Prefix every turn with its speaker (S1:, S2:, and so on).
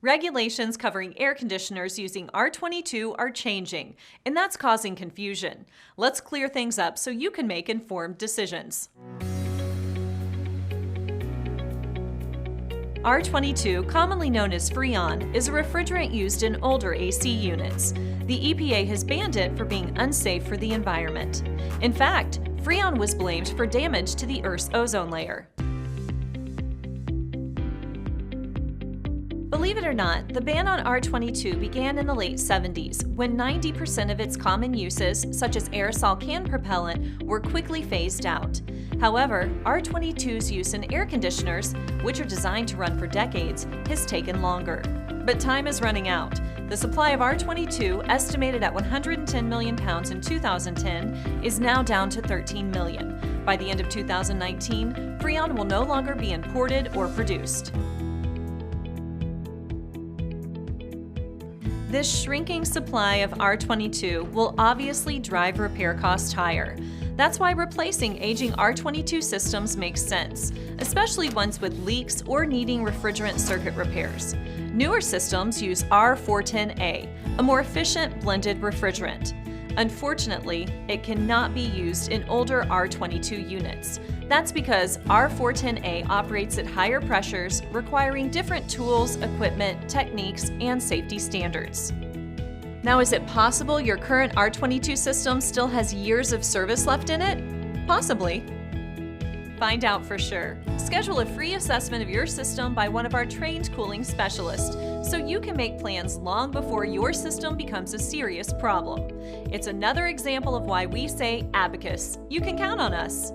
S1: Regulations covering air conditioners using R22 are changing, and that's causing confusion. Let's clear things up so you can make informed decisions. R22, commonly known as Freon, is a refrigerant used in older AC units. The EPA has banned it for being unsafe for the environment. In fact, Freon was blamed for damage to the Earth's ozone layer. Believe it or not, the ban on R22 began in the late 70s, when 90% of its common uses, such as aerosol can propellant, were quickly phased out. However, R22's use in air conditioners, which are designed to run for decades, has taken longer. But time is running out. The supply of R22, estimated at 110 million pounds in 2010, is now down to 13 million. By the end of 2019, Freon will no longer be imported or produced. This shrinking supply of R22 will obviously drive repair costs higher. That's why replacing aging R22 systems makes sense, especially ones with leaks or needing refrigerant circuit repairs. Newer systems use R410A, a more efficient blended refrigerant. Unfortunately, it cannot be used in older R22 units. That's because R410A operates at higher pressures, requiring different tools, equipment, techniques, and safety standards. Now, is it possible your current R22 system still has years of service left in it? Possibly. Find out for sure. Schedule a free assessment of your system by one of our trained cooling specialists so you can make plans long before your system becomes a serious problem. It's another example of why we say Abacus. You can count on us.